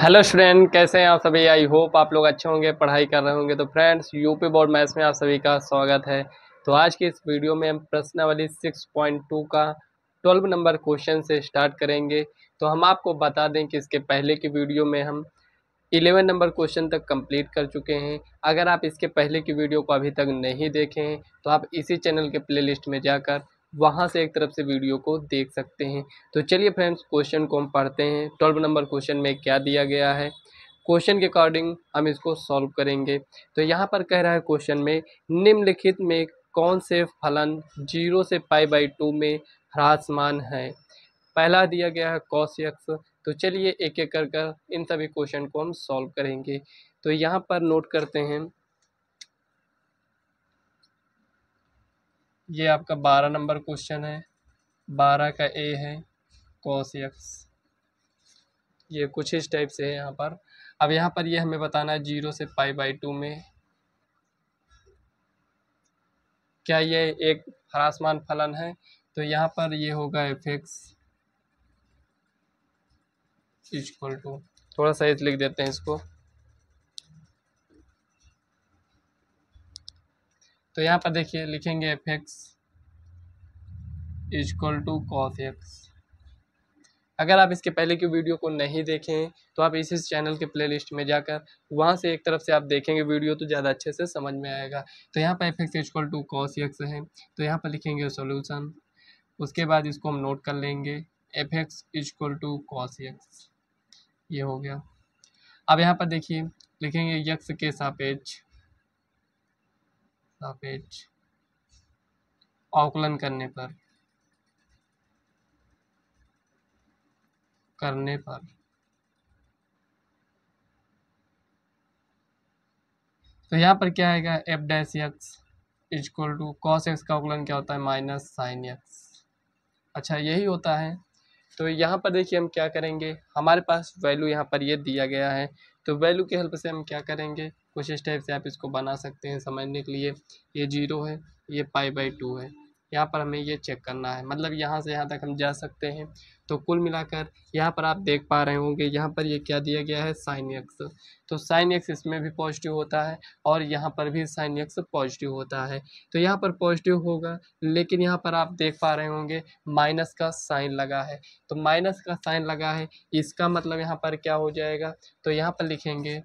Hello student, कैसे हैं आप सभी। आई होप आप लोग अच्छे होंगे, पढ़ाई कर रहे होंगे। तो फ्रेंड्स, यूपी बोर्ड मैथ्स में आप सभी का स्वागत है। तो आज की इस वीडियो में हम प्रश्नावली 6.2 का 12 नंबर क्वेश्चन से स्टार्ट करेंगे। तो हम आपको बता दें कि इसके पहले की वीडियो में हम 11 नंबर क्वेश्चन तक कंप्लीट कर चुके हैं। अगर आप इसके पहले की वीडियो को अभी तक नहीं देखे हैं तो आप इसी चैनल के प्लेलिस्ट में जाकर वहां से एक तरफ से वीडियो को देख सकते हैं। तो चलिए फ्रेंड्स, क्वेश्चन को हम पढ़ते हैं। 12 नंबर क्वेश्चन में क्या दिया गया है, क्वेश्चन के अकॉर्डिंग हम इसको सॉल्व करेंगे। तो यहाँ पर कह रहा है क्वेश्चन में, निम्नलिखित में कौन से फलन 0 से π/2 में ह्रासमान है। पहला दिया गया है cos x। तो चलिए एक एक कर इन सभी क्वेश्चन को हम सॉल्व करेंगे। तो यहाँ पर नोट करते हैं, ये आपका 12 नंबर क्वेश्चन है। 12 का ए है cos x। ये कुछ इस टाइप से है यहाँ पर। अब यहाँ पर ये हमें बताना है 0 से π/2 में क्या ये एक ह्रासमान फलन है। तो यहाँ पर ये होगा f(x) इक्वल टू, थोड़ा सा लिख देते हैं इसको। तो यहाँ पर देखिए लिखेंगे f(x) equal to cos x। अगर आप इसके पहले की वीडियो को नहीं देखे हैं तो आप इसी चैनल के प्लेलिस्ट में जाकर वहां से एक तरफ से आप देखेंगे वीडियो, तो ज़्यादा अच्छे से समझ में आएगा। तो यहाँ पर f(x) equal to cos x है। तो यहाँ पर लिखेंगे सॉल्यूशन, उसके बाद इसको हम नोट कर लेंगे f(x) equal to cos x। ये हो गया। अब यहाँ पर देखिए लिखेंगे x के सापेक्ष अवकलन करने पर तो यहाँ पर क्या आएगा f(x) equal to cos x का अवकलन क्या होता है, माइनस sin x। अच्छा, यही होता है। तो यहाँ पर देखिए हम क्या करेंगे, हमारे पास वैल्यू यहाँ पर ये दिया गया है। तो वैल्यू की हेल्प से हम क्या करेंगे, कुछ इस टाइप से आप इसको बना सकते हैं समझने के लिए। ये 0 है, ये π/2 है। यहाँ पर हमें ये चेक करना है, मतलब यहाँ से यहाँ तक हम जा सकते हैं। तो कुल मिलाकर यहाँ पर आप देख पा रहे होंगे, यहाँ पर ये क्या दिया गया है, sin x। तो sin x इसमें भी पॉजिटिव होता है और यहाँ पर भी sin x पॉजिटिव होता है। तो यहाँ पर पॉजिटिव होगा, लेकिन यहाँ पर आप देख पा रहे होंगे माइनस का साइन लगा है। तो माइनस का साइन लगा है, इसका मतलब यहाँ पर क्या हो जाएगा, तो यहाँ पर लिखेंगे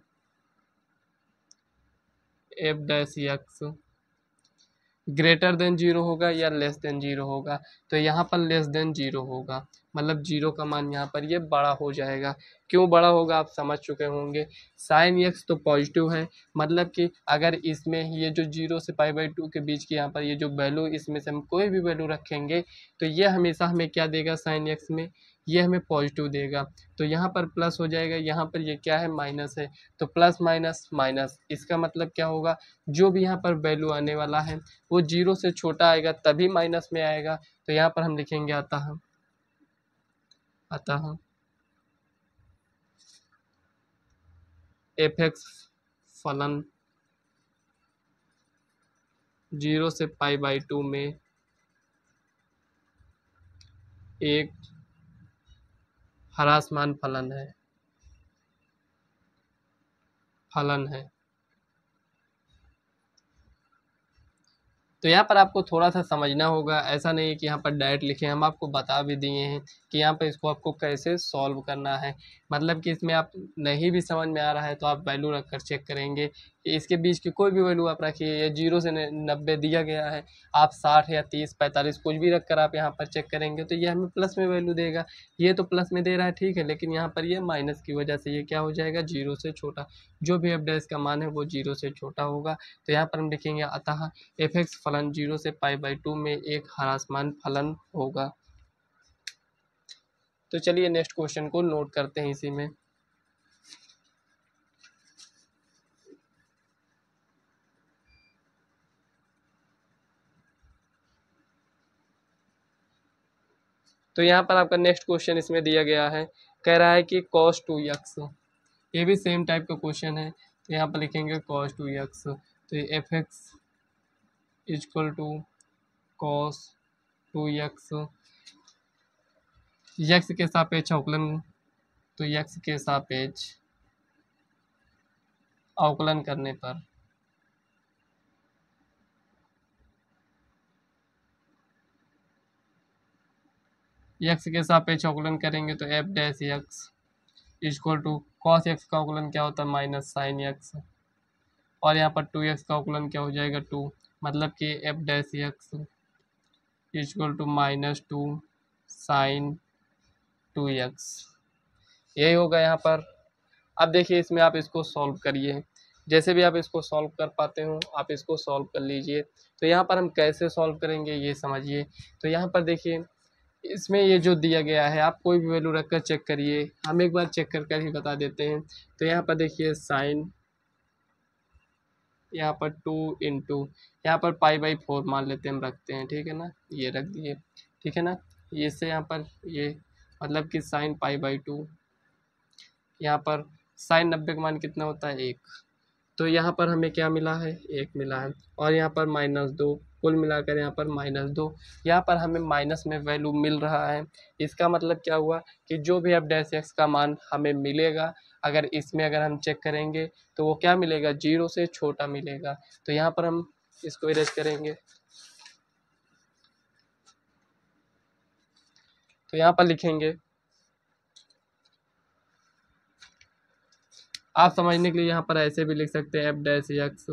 f(x) ग्रेटर देन 0 होगा या लेस देन 0 होगा। तो यहाँ पर लेस देन 0 होगा, मतलब 0 का मान यहाँ पर ये बड़ा हो जाएगा। क्यों बड़ा होगा आप समझ चुके होंगे। साइन x तो पॉजिटिव है, मतलब कि अगर इसमें ये जो 0 से π/2 के बीच की यहाँ पर ये जो वैल्यू, इसमें से हम कोई भी वैल्यू रखेंगे तो ये हमेशा हमें क्या देगा, साइन x में ये हमें पॉजिटिव देगा। तो यहाँ पर प्लस हो जाएगा, यहाँ पर ये क्या है, माइनस है। तो प्लस माइनस माइनस, इसका मतलब क्या होगा, जो भी यहाँ पर वैल्यू आने वाला है वो 0 से छोटा आएगा तभी माइनस में आएगा। तो यहाँ पर हम लिखेंगे अतः f(x) फलन 0 से π/2 में एक ह्रासमान फलन है। तो यहाँ पर आपको थोड़ा सा समझना होगा, ऐसा नहीं है कि यहाँ पर डायरेक्ट लिखे, हम आपको बता भी दिए हैं कि यहाँ पर इसको आपको कैसे सॉल्व करना है। मतलब कि इसमें आप नहीं भी समझ में आ रहा है तो आप वैल्यू रख कर चेक करेंगे कि इसके बीच की कोई भी वैल्यू आप रखिए। ये 0 से 90 दिया गया है, आप 60 या 30 45 कुछ भी रख कर आप यहाँ पर चेक करेंगे तो ये हमें प्लस में वैल्यू देगा। ये तो प्लस में दे रहा है, ठीक है, लेकिन यहाँ पर ये माइनस की वजह से ये क्या हो जाएगा, 0 से छोटा। जो भी f' का मान है वो 0 से छोटा होगा। तो यहाँ पर हम लिखेंगे अतः f(x) फलन 0 से π/2 में एक ह्रासमान फलन होगा। तो चलिए नेक्स्ट क्वेश्चन को नोट करते हैं इसी में। तो यहाँ पर आपका नेक्स्ट क्वेश्चन इसमें दिया गया है, कह रहा है कि cos 2x। ये भी सेम टाइप का क्वेश्चन है। तो यहाँ पर लिखेंगे cos 2x। तो ये f(x) equal to cos 2x, x के सापेक्ष अवकलन। तो x के सापेक्ष अवकलन करने पर एक्स के सापेक्ष अवकलन करेंगे तो f dash x equal to cos x का अवकलन क्या होता है माइनस साइन एक्स, और यहाँ पर 2x का अवकलन क्या हो जाएगा 2, मतलब कि f dash x equal to -2 sine 2x, यही होगा यहाँ पर। अब देखिए इसमें आप इसको सॉल्व करिए, जैसे भी आप इसको सॉल्व कर पाते हो आप इसको सॉल्व कर लीजिए। तो यहाँ पर हम कैसे सॉल्व करेंगे ये समझिए। तो यहाँ पर देखिए इसमें ये जो दिया गया है आप कोई भी वैल्यू रखकर चेक करिए, हम एक बार चेक कर ही बता देते हैं। तो यहाँ पर देखिए साइन, यहाँ पर 2 इंटू यहाँ पर π/4 मान लेते हैं, हम रखते हैं, ठीक है ना, ये रख दिए, ठीक है ना। ये से यहाँ पर ये मतलब कि साइन π/2, यहाँ पर साइन 90 का मान कितना होता है 1, तो यहाँ पर हमें क्या मिला है 1 मिला है, और यहाँ पर -2, कुल मिलाकर यहाँ पर -2, यहाँ पर हमें माइनस में वैल्यू मिल रहा है। इसका मतलब क्या हुआ कि जो भी एफ डैश एक्स का मान हमें मिलेगा अगर इसमें अगर हम चेक करेंगे तो वो क्या मिलेगा 0 से छोटा मिलेगा। तो यहाँ पर हम इसको इरेज करेंगे, तो यहाँ पर लिखेंगे, आप समझने के लिए यहाँ पर ऐसे भी लिख सकते हैं एफ डैश एक्स,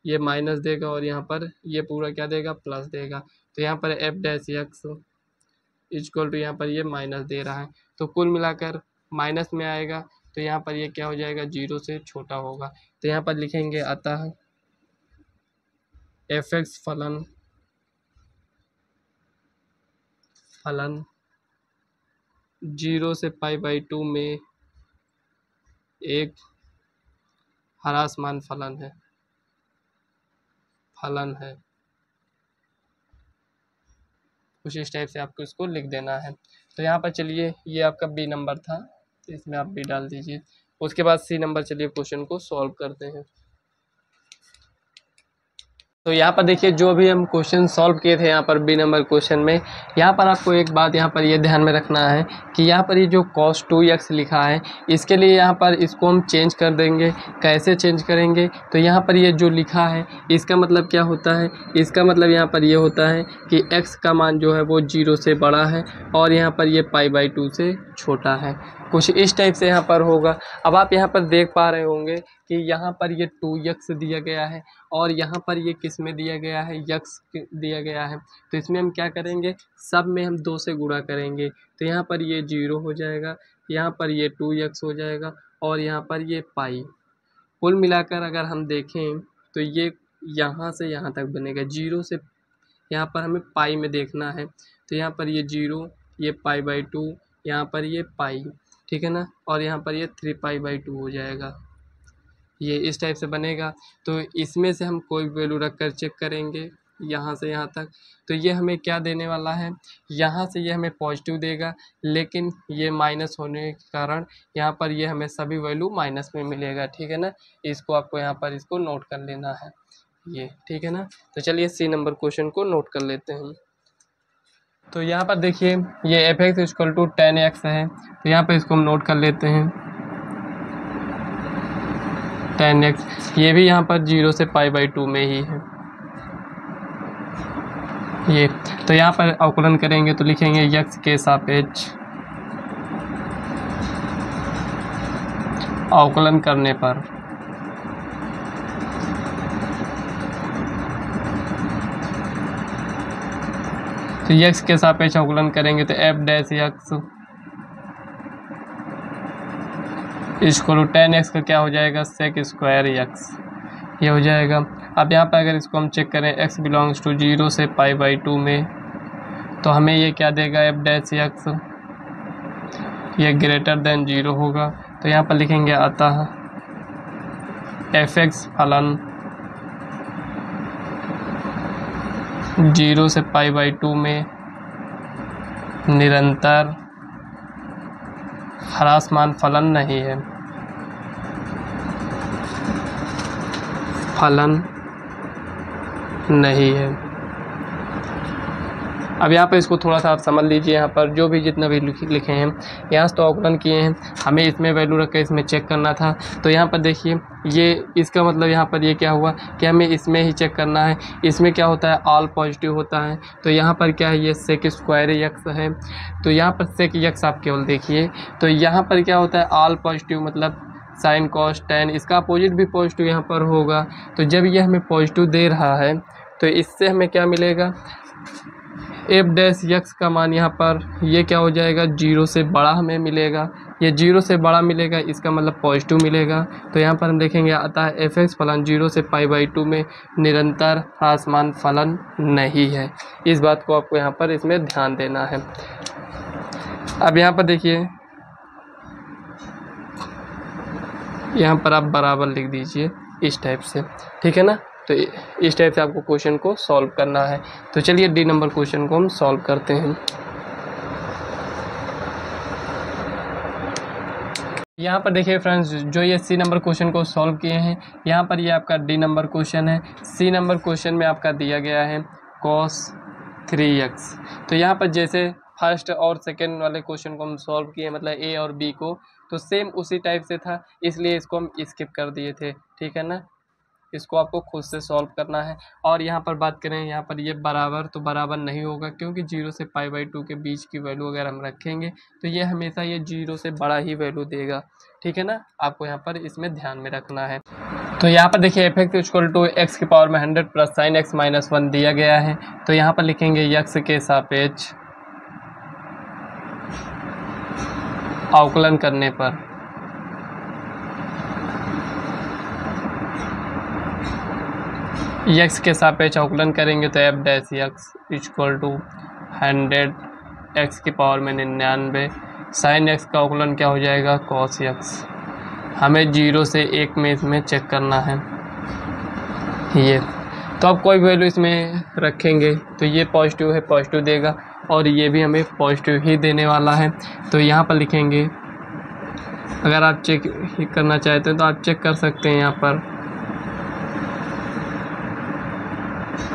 ये माइनस देगा और यहाँ पर ये पूरा क्या देगा प्लस देगा। तो यहाँ पर f dash x equal to यहाँ पर ये माइनस दे रहा है, तो कुल मिलाकर माइनस में आएगा, तो यहाँ पर ये क्या हो जाएगा 0 से छोटा होगा। तो यहाँ पर लिखेंगे अतः एफ एक्स फलन 0 से π/2 में एक ह्रासमान फलन है। कुछ इस टाइप से आपको इसको लिख देना है। तो यहाँ पर चलिए ये आपका बी नंबर था, तो इसमें आप बी डाल दीजिए। उसके बाद सी नंबर चलिए क्वेश्चन को सॉल्व करते हैं। तो यहाँ पर देखिए जो भी हम क्वेश्चन सॉल्व किए थे यहाँ पर बी नंबर क्वेश्चन में, यहाँ पर आपको एक बात यहाँ पर ये ध्यान में रखना है कि यहाँ पर ये जो cos 2x लिखा है इसके लिए यहाँ पर इसको हम चेंज कर देंगे। कैसे चेंज करेंगे, तो यहाँ पर ये जो लिखा है इसका मतलब क्या होता है, इसका मतलब यहाँ पर ये होता है कि x का मान जो है वो 0 से बड़ा है और यहाँ पर ये π/2 से छोटा है। कुछ इस टाइप से यहाँ पर होगा। अब आप यहाँ पर देख पा रहे होंगे कि यहाँ पर ये 2x दिया गया है और यहाँ पर ये किस में दिया गया है x दिया गया है। तो इसमें हम क्या करेंगे, सब में हम 2 से गुणा करेंगे, तो यहाँ पर ये 0 हो जाएगा, यहाँ पर ये 2x हो जाएगा और यहाँ पर ये पाई। कुल मिलाकर अगर हम देखें तो ये यहाँ से यहाँ तक बनेगा, 0 से यहाँ पर हमें पाई में देखना है, तो यहाँ पर ये 0, ये π/2, यहाँ पर ये पाई, ठीक है ना, और यहाँ पर ये 3π/2 हो जाएगा। ये इस टाइप से बनेगा। तो इसमें से हम कोई वैल्यू रख कर चेक करेंगे यहाँ से यहाँ तक, तो ये हमें क्या देने वाला है, यहाँ से ये हमें पॉजिटिव देगा, लेकिन ये माइनस होने के कारण यहाँ पर ये हमें सभी वैल्यू माइनस में मिलेगा, ठीक है ना। इसको आपको यहाँ पर इसको नोट कर लेना है ये, ठीक है ना। तो चलिए सी नंबर क्वेश्चन को नोट कर लेते हैं। तो यहाँ पर देखिए ये F x equal to 10x है, तो यहाँ पर इसको हम नोट कर लेते हैं 10x। ये भी यहाँ पर 0 से π/2 में ही है ये। तो यहाँ पर अवकलन करेंगे तो लिखेंगे x के सापेक्ष अवकलन करने पर तो x के सापेक्ष अवकलन करेंगे तो f dash x equal to 10x का क्या हो जाएगा सेक स्क्वायर x, ये हो जाएगा। अब यहाँ पर अगर इसको हम चेक करें x बिलोंग्स टू 0 से π/2 में, तो हमें ये क्या देगा एफ डैश एक्स, ये ग्रेटर देन 0 होगा। तो यहाँ पर लिखेंगे अतः एफ एक्स फलन 0 से π/2 में निरंतर ह्रासमान फलन नहीं है, फलन नहीं है। अब यहाँ पर इसको थोड़ा सा आप समझ लीजिए। यहाँ पर जो भी जितना भी लिखे हैं यहाँ से तो अवकलन किए हैं, हमें इसमें वैल्यू रख कर इसमें चेक करना था। तो यहाँ पर देखिए ये इसका मतलब यहाँ पर ये क्या हुआ कि हमें इसमें ही चेक करना है। इसमें क्या होता है, ऑल पॉजिटिव होता है। तो यहाँ पर क्या है, ये सेक स्क्वायर यक्स है। तो यहाँ पर सेक यक्स आप केवल देखिए, तो यहाँ पर क्या होता है, ऑल पॉजिटिव मतलब साइन कॉस टेन, इसका अपोजिट भी पॉजिटिव यहाँ पर होगा। तो जब ये हमें पॉजिटिव दे रहा है तो इससे हमें क्या मिलेगा, एफ डैश यक्स का मान यहाँ पर ये क्या हो जाएगा, जीरो से बड़ा हमें मिलेगा। ये जीरो से बड़ा मिलेगा, इसका मतलब पॉजिटिव मिलेगा। तो यहाँ पर हम देखेंगे आता है एफ एक्स फलन 0 से π/2 में निरंतर ह्रासमान फलन नहीं है। इस बात को आपको यहाँ पर इसमें ध्यान देना है। अब यहाँ पर देखिए, यहाँ पर आप बराबर लिख दीजिए इस टाइप से, ठीक है ना। तो इस टाइप से आपको क्वेश्चन को सॉल्व करना है। तो चलिए डी नंबर क्वेश्चन को हम सॉल्व करते हैं। यहाँ पर देखिए फ्रेंड्स, जो ये सी नंबर क्वेश्चन को सॉल्व किए हैं, यहाँ पर ये आपका डी नंबर क्वेश्चन है। सी नंबर क्वेश्चन में आपका दिया गया है cos 3x। तो यहाँ पर जैसे फर्स्ट और सेकेंड वाले क्वेश्चन को हम सॉल्व किए, मतलब ए और बी को, तो सेम उसी टाइप से था, इसलिए इसको हम स्किप कर दिए थे, ठीक है ना। इसको आपको खुद से सॉल्व करना है। और यहाँ पर बात करें, यहाँ पर ये बराबर तो बराबर नहीं होगा, क्योंकि 0 से π/2 के बीच की वैल्यू अगर हम रखेंगे तो ये हमेशा ये 0 से बड़ा ही वैल्यू देगा, ठीक है ना। आपको यहाँ पर इसमें ध्यान में रखना है। तो यहाँ पर देखिए f x equal to x की पावर में 100 प्लस साइन एक्स माइनस 1 दिया गया है। तो यहाँ पर लिखेंगे यक्स के सापेक्ष अवकलन करने पर यक्स के सापेक्ष अवकलन करेंगे तो f dash x equal to 100 x की पावर में 99 साइन एक्स का अवकलन क्या हो जाएगा, कॉस यक्स। हमें 0 से 1 में इसमें चेक करना है ये। तो अब कोई वैल्यू इसमें रखेंगे तो ये पॉजिटिव है, पॉजिटिव देगा, और ये भी हमें पॉजिटिव ही देने वाला है। तो यहाँ पर लिखेंगे, अगर आप चेक करना चाहते हैं तो आप चेक कर सकते हैं।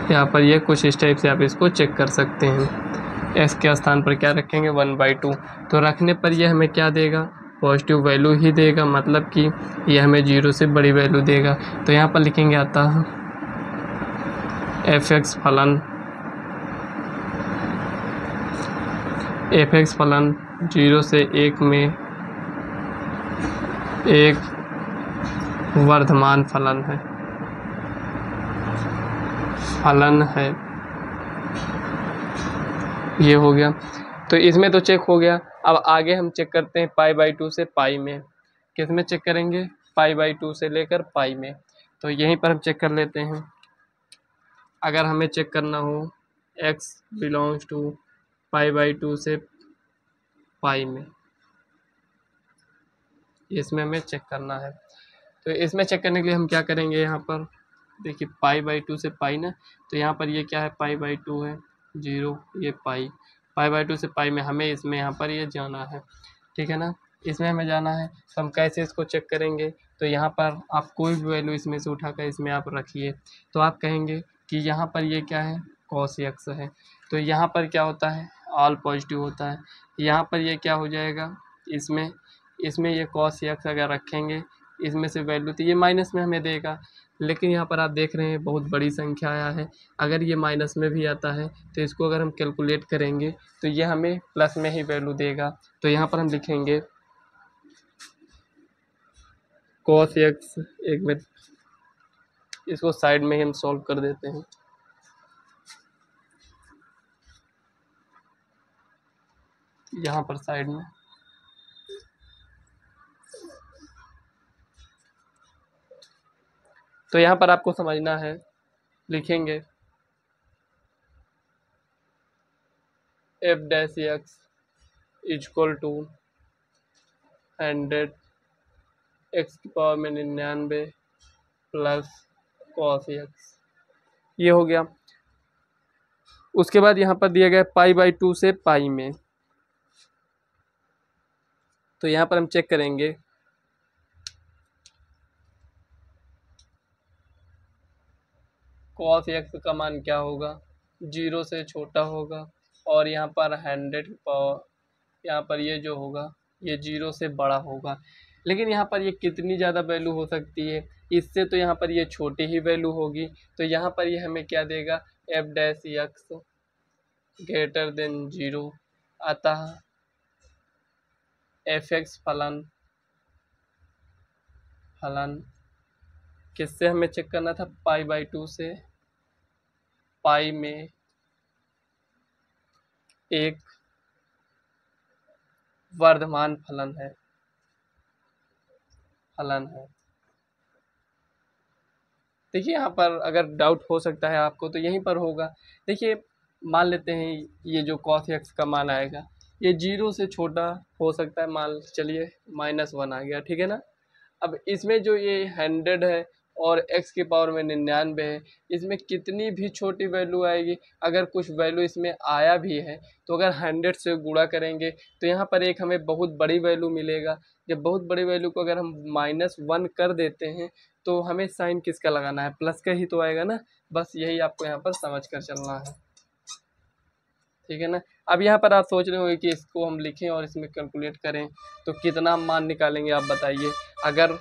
यहाँ पर ये कुछ इस टाइप से आप इसको चेक कर सकते हैं। एक्स के स्थान पर क्या रखेंगे, 1/2। तो रखने पर ये हमें क्या देगा, पॉजिटिव वैल्यू ही देगा, मतलब कि ये हमें 0 से बड़ी वैल्यू देगा। तो यहाँ पर लिखेंगे आता है एफ एक्स फलन 0 से 1 में एक वर्धमान फलन है। ये हो गया। तो इसमें तो चेक हो गया। अब आगे हम चेक करते हैं π/2 से पाई में। किस में चेक करेंगे, π/2 से लेकर पाई में। तो यहीं पर हम चेक कर लेते हैं। अगर हमें चेक करना हो x बिलोंग्स टू π/2 से पाई में, इसमें हमें चेक करना है। तो इसमें चेक करने के लिए हम क्या करेंगे, यहाँ पर देखिए π/2 से पाई ना, तो यहाँ पर ये क्या है, π/2 है 0, ये π/2 से पाई में हमें इसमें यहाँ पर ये जाना है, ठीक है ना। इसमें हमें जाना है तो हम कैसे इसको चेक करेंगे। तो यहाँ पर आप कोई भी वैल्यू इसमें से उठाकर इसमें आप रखिए, तो आप कहेंगे कि यहाँ पर ये क्या है, cos x है। तो यहाँ पर क्या होता है, ऑल पॉजिटिव होता है। यहाँ पर ये क्या हो जाएगा, इसमें ये cos x अगर रखेंगे, इसमें से वैल्यू तो ये माइनस में हमें देगा, लेकिन यहाँ पर आप देख रहे हैं बहुत बड़ी संख्या आया है। अगर ये माइनस में भी आता है तो इसको अगर हम कैलकुलेट करेंगे तो ये हमें प्लस में ही वैल्यू देगा। तो यहाँ पर हम लिखेंगे cos x, एक में इसको साइड में ही हम सॉल्व कर देते हैं। यहाँ पर साइड में तो यहाँ पर आपको समझना है, लिखेंगे F dash x equal to 100 x की पावर में 99 प्लस cos x, ये हो गया। उसके बाद यहाँ पर दिया गया π/2 से पाई में। तो यहाँ पर हम चेक करेंगे cos x का मान क्या होगा, 0 से छोटा होगा और यहाँ पर 100 की पावर, यहाँ पर ये जो होगा ये 0 से बड़ा होगा। लेकिन यहाँ पर ये कितनी ज़्यादा वैल्यू हो सकती है, इससे तो यहाँ पर ये छोटी ही वैल्यू होगी। तो यहाँ पर ये हमें क्या देगा, F dash x greater than 0, अतः एफ एक्स फलन किससे हमें चेक करना था, पाई/2 से, पाई में एक वर्धमान फलन है। देखिए यहाँ पर अगर डाउट हो सकता है आपको तो यहीं पर होगा। देखिए मान लेते हैं ये जो cos x का मान आएगा ये 0 से छोटा हो सकता है, मान चलिए -1 आ गया, ठीक है ना। अब इसमें जो ये 100 है और x की पावर में 99 है, इसमें कितनी भी छोटी वैल्यू आएगी, अगर कुछ वैल्यू इसमें आया भी है तो अगर 100 से गुणा करेंगे तो यहाँ पर एक हमें बहुत बड़ी वैल्यू मिलेगा। जब बहुत बड़ी वैल्यू को अगर हम -1 कर देते हैं तो हमें साइन किसका लगाना है, प्लस का ही तो आएगा ना। बस यही आपको यहाँ पर समझ कर चलना है, ठीक है ना। अब यहाँ पर आप सोच रहे होंगे कि इसको हम लिखें और इसमें कैलकुलेट करें तो कितना मान निकालेंगे, आप बताइए। अगर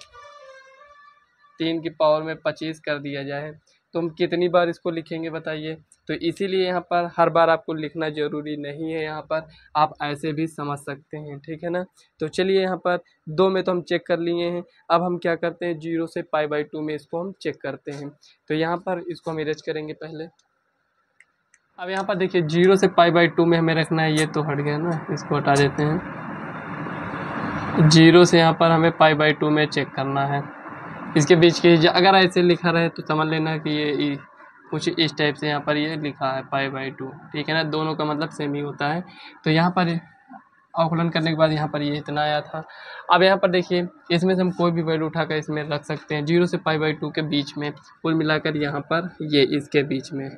3 की पावर में 25 कर दिया जाए तो हम कितनी बार इसको लिखेंगे बताइए। तो इसीलिए यहाँ पर हर बार आपको लिखना ज़रूरी नहीं है, यहाँ पर आप ऐसे भी समझ सकते हैं, ठीक है ना। तो चलिए यहाँ पर 2 में तो हम चेक कर लिए हैं, अब हम क्या करते हैं 0 से पाई/2 में इसको हम चेक करते हैं। तो यहाँ पर इसको हम इरेज करेंगे पहले। अब यहाँ पर देखिए 0 से पाई/2 में हमें रखना है, ये तो हट गया ना, इसको हटा देते हैं। 0 से यहाँ पर हमें पाई/2 में चेक करना है, इसके बीच की अगर ऐसे लिखा रहे तो समझ लेना कि ये कुछ इस टाइप से यहाँ पर ये लिखा है पाई/2, ठीक है ना। दोनों का मतलब सेम ही होता है। तो यहाँ पर अवकलन करने के बाद यहाँ पर ये इतना आया था। अब यहाँ पर देखिए इसमें से हम कोई भी वैल्यू उठाकर इसमें रख सकते हैं, 0 से पाई/2 के बीच में, कुल मिलाकर यहाँ पर ये इसके बीच में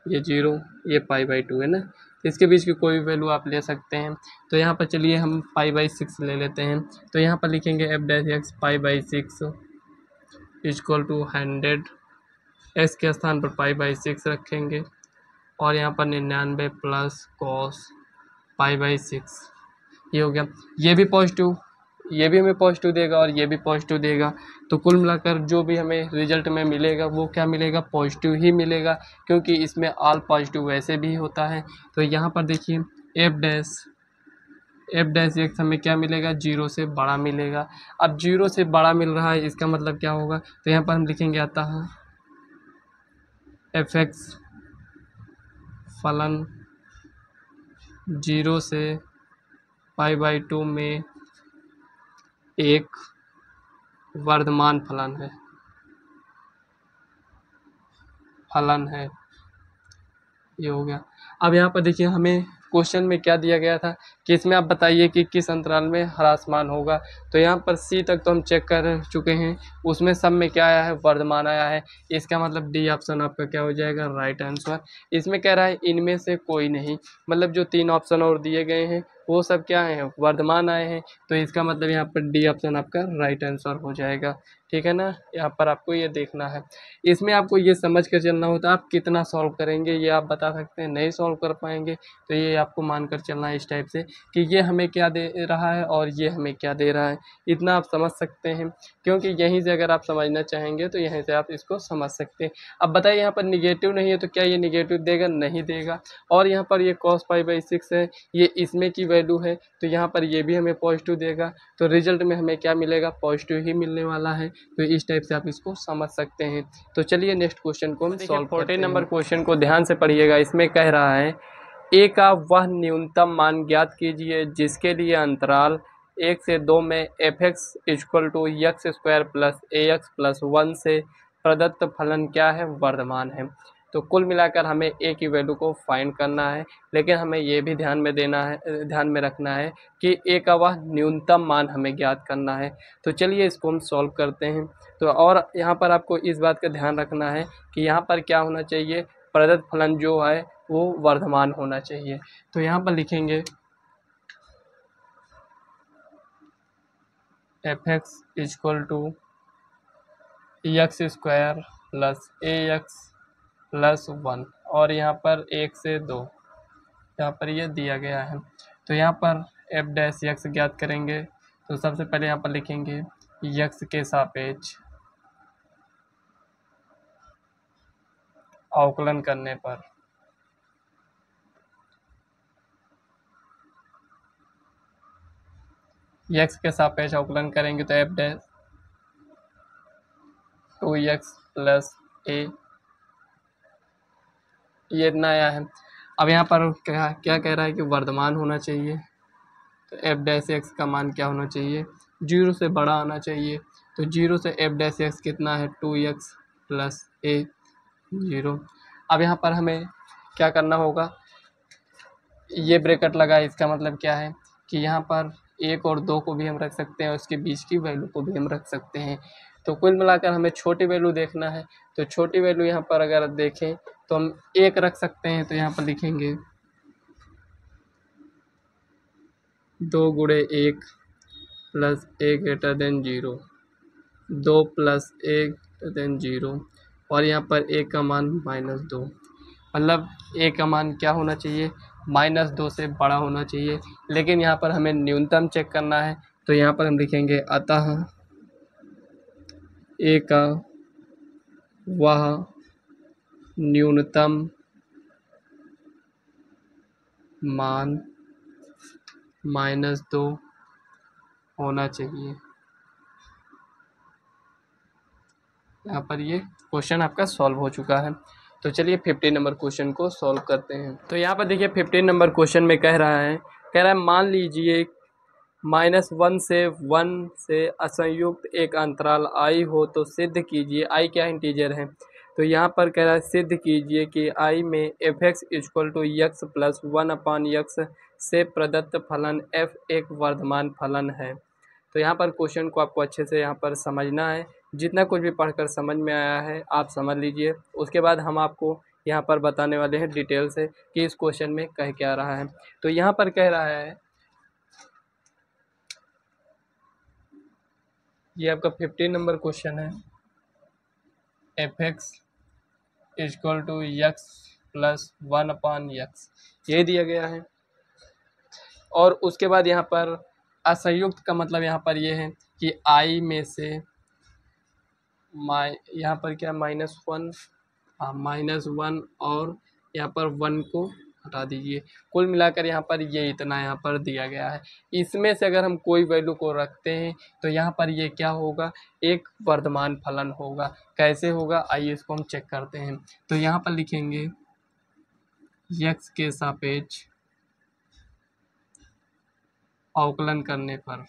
ये 0 ये पाई/2 है ना, इसके बीच की कोई भी वैल्यू आप ले सकते हैं। तो यहाँ पर चलिए हम पाई/6 ले लेते हैं। तो यहाँ पर लिखेंगे F dash X pi equal to 100, X के स्थान पर पाई/6 रखेंगे और यहाँ पर 99 प्लस कॉस पाई/6, ये हो गया। ये भी पॉजिटिव, ये भी हमें पॉजिटिव देगा और ये भी पॉजिटिव देगा। तो कुल मिलाकर जो भी हमें रिजल्ट में मिलेगा वो क्या मिलेगा, पॉजिटिव ही मिलेगा, क्योंकि इसमें ऑल पॉजिटिव वैसे भी होता है। तो यहाँ पर देखिए एफ डैश एक्स हमें क्या मिलेगा, 0 से बड़ा मिलेगा। अब 0 से बड़ा मिल रहा है, इसका मतलब क्या होगा, तो यहाँ पर हम लिखेंगे अतः एफ एक्स फलन 0 से पाई/2 में एक वर्धमान फलन है, ये हो गया। अब यहाँ पर देखिए हमें क्वेश्चन में क्या दिया गया था कि इसमें आप बताइए कि किस अंतराल में ह्रासमान होगा। तो यहाँ पर सी तक तो हम चेक कर चुके हैं, उसमें सब में क्या आया है, वर्धमान आया है। इसका मतलब डी ऑप्शन आपका क्या हो जाएगा, राइट आंसर। इसमें कह रहा है इनमें से कोई नहीं, मतलब जो 3 ऑप्शन और दिए गए हैं वो सब क्या है, वर्धमान आए हैं। तो इसका मतलब यहाँ पर डी ऑप्शन आपका राइट आंसर हो जाएगा, ठीक है ना। यहाँ पर आपको ये देखना है, इसमें आपको ये समझ कर चलना होता है आप कितना सॉल्व करेंगे ये आप बता सकते हैं, नहीं सॉल्व कर पाएंगे तो ये आपको मानकर चलना है इस टाइप से कि ये हमें क्या दे रहा है और ये हमें क्या दे रहा है, इतना आप समझ सकते हैं। क्योंकि यहीं से अगर आप समझना चाहेंगे तो यहीं से आप इसको समझ सकते हैं। अब बताइए यहाँ पर निगेटिव नहीं है तो क्या ये निगेटिव देगा, नहीं देगा। और यहाँ पर ये cos पाई/6 है, ये इसमें की वैल्यू है, तो यहाँ पर ये भी हमें पॉजिटिव देगा। तो रिजल्ट में हमें क्या मिलेगा, पॉजिटिव ही मिलने वाला है। तो इस टाइप से आप इसको समझ सकते हैं। तो चलिए नेक्स्ट क्वेश्चन को हम सॉल्व करते हैं। 14 नंबर क्वेश्चन को ध्यान से पढ़िएगा। इसमें कह रहा है ए का वह न्यूनतम मान ज्ञात कीजिए जिसके लिए अंतराल 1 से 2 में f x equal to x square plus a x plus 1 से प्रदत्त फलन क्या है, वर्धमान है। तो कुल मिलाकर हमें ए की वैल्यू को फाइंड करना है, लेकिन हमें ये भी ध्यान में रखना है कि ए का वह न्यूनतम मान हमें ज्ञात करना है। तो चलिए इसको हम सॉल्व करते हैं। तो और यहाँ पर आपको इस बात का ध्यान रखना है कि यहाँ पर क्या होना चाहिए, प्रदत्त फलन जो है वो वर्धमान होना चाहिए। तो यहाँ पर लिखेंगे f x equal to x square plus a x plus 1 और यहाँ पर 1 से 2 यहाँ पर ये दिया गया है। तो यहाँ पर एफ डैश यक्स ज्ञात करेंगे। तो सबसे पहले यहाँ पर लिखेंगे यक्स के सापेक्ष अवकलन करने पर यक्स के सापेक्ष अवकलन करेंगे तो एफ डैश 2x प्लस ए, ये इतना आया है। अब यहाँ पर क्या क्या कह रहा है कि वर्धमान होना चाहिए। तो एफ डैश एक्स का मान क्या होना चाहिए, 0 से बड़ा आना चाहिए। तो 0 से एफ डैश एक्स कितना है 2x प्लस ए 0। अब यहाँ पर हमें क्या करना होगा, ये ब्रैकेट लगा, इसका मतलब क्या है कि यहाँ पर 1 और 2 को भी हम रख सकते हैं और उसके बीच की वैल्यू को भी हम रख सकते हैं। तो कुल मिलाकर हमें छोटी वैल्यू देखना है। तो छोटी वैल्यू यहाँ पर अगर देखें तो हम 1 रख सकते हैं। तो यहाँ पर लिखेंगे 2 गुणे 1 प्लस ए ग्रेटर देन 0, 2 प्लस ए ग्रेटर देन 0 और यहाँ पर ए का मान -2, मतलब ए का मान क्या होना चाहिए, -2 से बड़ा होना चाहिए। लेकिन यहाँ पर हमें न्यूनतम चेक करना है। तो यहाँ पर हम लिखेंगे अतः ए का वह न्यूनतम मान -2 होना चाहिए। यहाँ पर ये क्वेश्चन आपका सॉल्व हो चुका है। तो चलिए 15 नंबर क्वेश्चन को सॉल्व करते हैं। तो यहाँ पर देखिए 15 नंबर क्वेश्चन में कह रहा है मान लीजिए -1 से 1 से असंयुक्त एक अंतराल आई हो तो सिद्ध कीजिए, आई क्या इंटीजर है। तो यहाँ पर कह रहा है सिद्ध कीजिए कि आई में f(x) = x प्लस 1/x से प्रदत्त फलन f एक वर्धमान फलन है। तो यहाँ पर क्वेश्चन को आपको अच्छे से यहाँ पर समझना है। जितना कुछ भी पढ़कर समझ में आया है आप समझ लीजिए। उसके बाद हम आपको यहाँ पर बताने वाले हैं डिटेल से कि इस क्वेश्चन में कह क्या रहा है। तो यहाँ पर कह रहा है, ये आपका 15 नंबर क्वेश्चन है, f(x) = x प्लस 1/x ये दिया गया है। और उसके बाद यहाँ पर असंयुक्त का मतलब यहाँ पर ये है कि आई में से यहाँ पर क्या -1, हाँ -1 और यहाँ पर 1 को हटा दीजिए। कुल मिलाकर यहाँ पर ये इतना यहाँ पर दिया गया है। इसमें से अगर हम कोई वैल्यू को रखते हैं तो यहाँ पर ये क्या होगा, एक वर्धमान फलन होगा। कैसे होगा आइए इसको हम चेक करते हैं। तो यहाँ पर लिखेंगे x के सापेक्ष अवकलन करने पर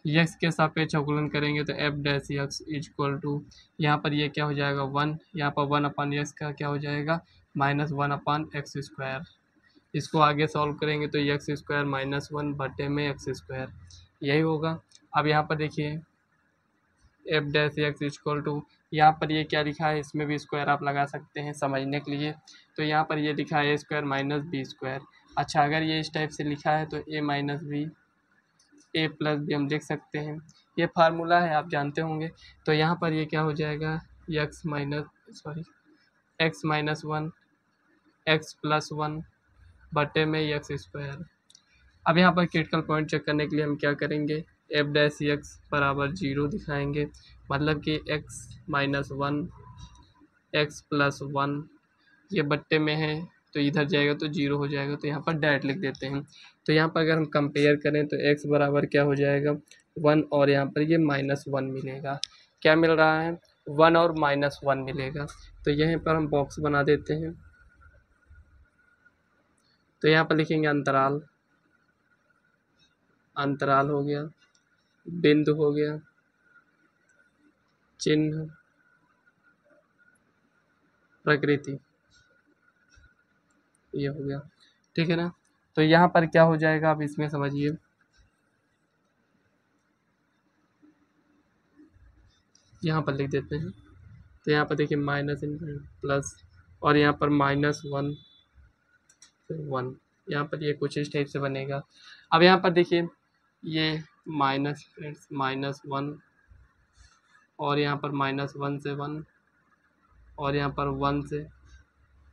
x के सापेक्ष अवकलन करेंगे तो f डैश x = यहाँ पर ये क्या हो जाएगा 1, यहाँ पर 1/x का क्या हो जाएगा -1/x²। इसको आगे सॉल्व करेंगे तो x² -1 बटे में x², यही होगा। अब यहाँ पर देखिए f डैश x = यहाँ पर ये क्या लिखा है, इसमें भी स्क्वायर आप लगा सकते हैं समझने के लिए। तो यहाँ पर ये लिखा है a² - b²। अच्छा अगर ये इस टाइप से लिखा है तो a - b a + b हम लिख सकते हैं, ये फार्मूला है आप जानते होंगे। तो यहाँ पर ये क्या हो जाएगा x - 1 x + 1 बटे में x²। अब यहाँ पर क्रिटिकल पॉइंट चेक करने के लिए हम क्या करेंगे, f डैश x = 0 दिखाएंगे, मतलब कि x - 1 x + 1 ये बट्टे में है तो इधर जाएगा तो 0 हो जाएगा। तो यहाँ पर डायरेक्ट लिख देते हैं। तो यहाँ पर अगर हम कंपेयर करें तो x बराबर क्या हो जाएगा 1 और यहाँ पर ये -1 मिलेगा। क्या मिल रहा है 1 और -1 मिलेगा। तो यहीं पर हम बॉक्स बना देते हैं। तो यहाँ पर लिखेंगे अंतराल, अंतराल हो गया, बिंदु हो गया, चिन्ह, प्रकृति, ये हो गया, ठीक है ना। तो यहाँ पर क्या हो जाएगा आप इसमें समझिए, यहाँ पर लिख देते हैं। तो यहाँ पर देखिए माइनस प्लस और यहाँ पर -1 फिर 1, यहाँ पर ये कुछ इस टाइप से बनेगा। अब यहाँ पर देखिए ये -1 और यहाँ पर -1 से 1 और यहाँ पर 1 से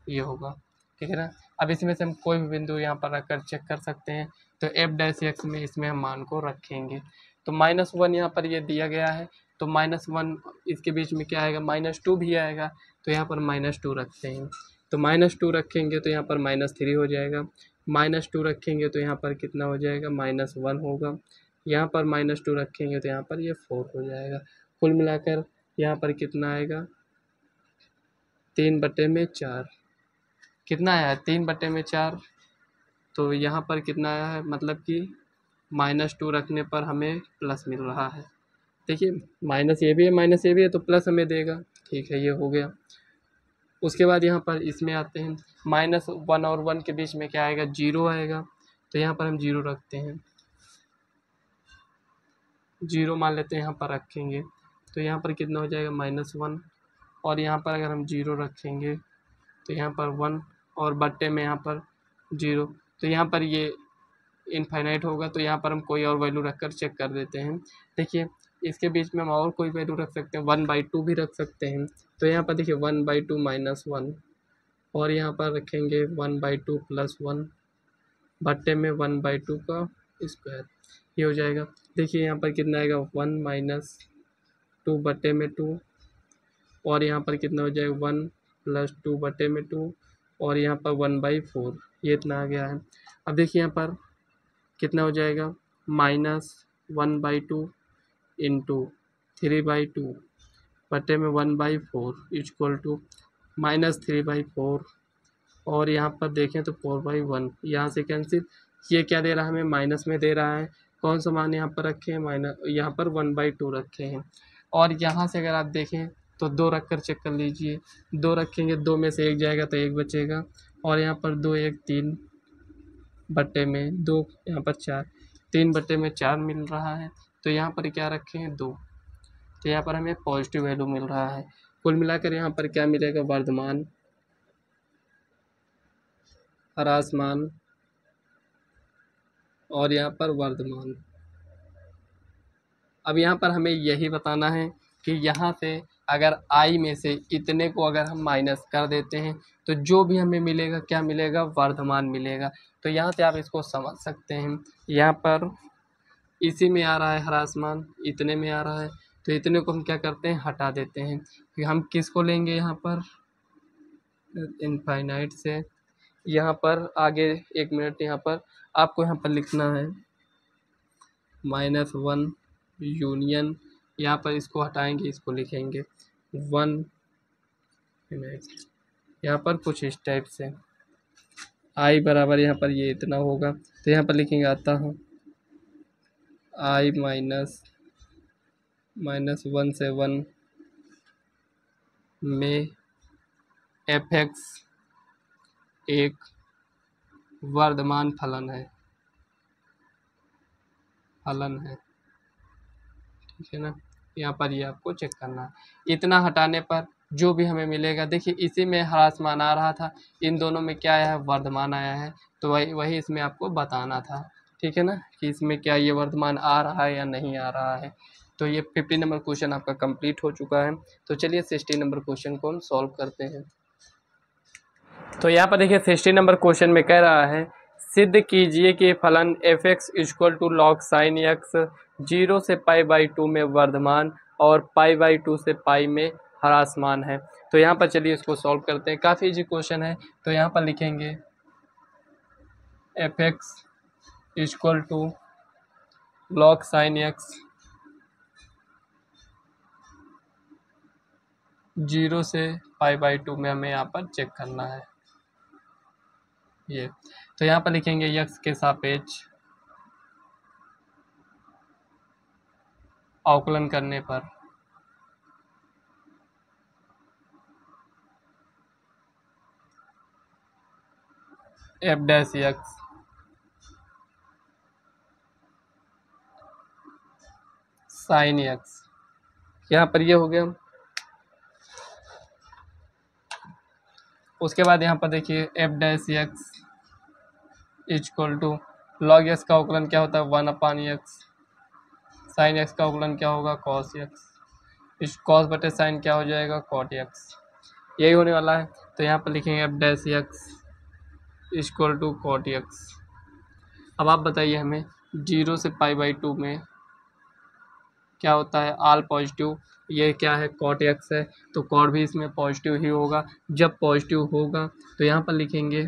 ये होगा, ठीक है ना। अब इसमें से हम कोई भी बिंदु यहाँ पर रखकर चेक कर सकते हैं। तो एफ डैश एक्स में इसमें हम मान को रखेंगे। तो -1 यहाँ पर ये दिया गया है, तो -1 इसके बीच में क्या आएगा, -2 भी आएगा, तो यहाँ पर -2 रखते हैं। तो -2 रखेंगे तो यहाँ पर -3 हो जाएगा, -2 रखेंगे तो यहाँ पर कितना हो जाएगा, -1 होगा, यहाँ पर -2 रखेंगे तो यहाँ पर ये 4 हो जाएगा। कुल मिलाकर यहाँ पर कितना आएगा, 3/4 कितना आया, 3/4। तो यहाँ पर कितना आया है, मतलब कि -2 रखने पर हमें प्लस मिल रहा है। देखिए माइनस ये भी है, माइनस ये भी है, तो प्लस हमें देगा, ठीक है, ये हो गया। उसके बाद यहाँ पर इसमें आते हैं, -1 और 1 के बीच में क्या आएगा, 0 आएगा, तो यहाँ पर हम 0 रखते हैं, 0 मान लेते हैं, यहाँ पर रखेंगे तो यहाँ पर कितना हो जाएगा, -1, और यहाँ पर अगर हम 0 रखेंगे तो यहाँ पर 1 और बट्टे में यहाँ पर 0, तो यहाँ पर ये इनफाइनाइट होगा, तो यहाँ पर हम कोई और वैल्यू रखकर चेक कर देते हैं। देखिए इसके बीच में हम और कोई वैल्यू रख सकते हैं, 1/2 भी रख सकते हैं। तो यहाँ पर देखिए 1/2 -1, और यहाँ पर रखेंगे 1/2 + 1 बट्टे में 1/2 का स्क्वायर, ये हो जाएगा। देखिए यहाँ पर कितना आएगा, 1 - 2 बट्टे में 2, और यहाँ पर कितना हो जाएगा, 1 + 2 बटे में 2, और यहाँ पर 1/4, ये इतना आ गया है। अब देखिए यहाँ पर कितना हो जाएगा, -1/2 × 3/2 बटे में 1/4 = -3/4, और यहाँ पर देखें तो 4/1, यहाँ से कैंसिल, ये क्या दे रहा है हमें, माइनस में दे रहा है। कौन सा मान यहाँ पर रखे हैं, यहाँ पर 1/2 रखे हैं। और यहाँ से अगर आप देखें तो 2 रख कर चेक कर लीजिए, 2 रखेंगे, 2 में से 1 जाएगा तो 1 बचेगा, और यहाँ पर 2 1 3 बट्टे में 2, यहाँ पर 4, 3/4 मिल रहा है। तो यहाँ पर क्या रखे हैं, 2, तो यहाँ पर हमें पॉजिटिव वैल्यू मिल रहा है। कुल मिलाकर यहाँ पर क्या मिलेगा, वर्धमान, ह्रासमान, और यहाँ पर वर्धमान। अब यहाँ पर हमें यही बताना है कि यहाँ से अगर आई में से इतने को अगर हम माइनस कर देते हैं तो जो भी हमें मिलेगा क्या मिलेगा, वर्धमान मिलेगा। तो यहाँ से आप इसको समझ सकते हैं, यहाँ पर इसी में आ रहा है ह्रासमान, इतने में आ रहा है, तो इतने को हम क्या करते हैं, हटा देते हैं। कि हम किसको लेंगे, यहाँ पर इनफाइनाइट से, यहाँ पर आगे 1 मिनट, यहाँ पर आपको यहाँ पर लिखना है -1 यूनियन, यहाँ पर इसको हटाएंगे, इसको लिखेंगे 1, यहाँ पर कुछ इस टाइप से, आई बराबर यहाँ पर ये इतना होगा, तो यहाँ पर लिखेंगे, आता हूँ आई -1 से 1 में fx एक वर्धमान फलन है, ठीक है ना। यहाँ पर ये आपको चेक करना है। इतना हटाने पर जो भी हमें मिलेगा, देखिए इसी में ह्रासमान आ रहा था, इन दोनों में क्या आया है, वर्धमान आया है, तो वही इसमें आपको बताना था, ठीक है ना, कि इसमें क्या ये वर्धमान आ रहा है या नहीं आ रहा है। तो ये 50 नंबर क्वेश्चन आपका कंप्लीट हो चुका है। तो चलिए 60 नंबर क्वेश्चन को हम सॉल्व करते हैं। तो यहाँ पर देखिए 60 नंबर क्वेश्चन में कह रहा है, सिद्ध कीजिए कि फलन fx = log sin x 0 से π/2 में वर्धमान और π/2 से π में ह्रासमान है। तो यहाँ पर चलिए इसको सॉल्व करते हैं, काफ़ी इजी क्वेश्चन है। तो यहाँ पर लिखेंगे fx = log sin x 0 से π/2 में हमें यहाँ पर चेक करना है ये। तो यहाँ पर लिखेंगे x के सापेक्ष अवकलन करने पर f' sin x, यहाँ पर ये हो गया। उसके बाद यहाँ पर देखिए f' = log x का अवकलन क्या होता है, 1/x, sin x का अवकलन क्या होगा, cos x, इस cos बटे sin क्या हो जाएगा, cot x। यही होने वाला है। तो यहाँ पर लिखेंगे F dash x equal to cot x. अब आप बताइए हमें 0 से π/2 में क्या होता है, ऑल पॉजिटिव। ये क्या है, कॉट एक्स है, तो कॉट भी इसमें पॉजिटिव ही होगा। जब पॉजिटिव होगा तो यहाँ पर लिखेंगे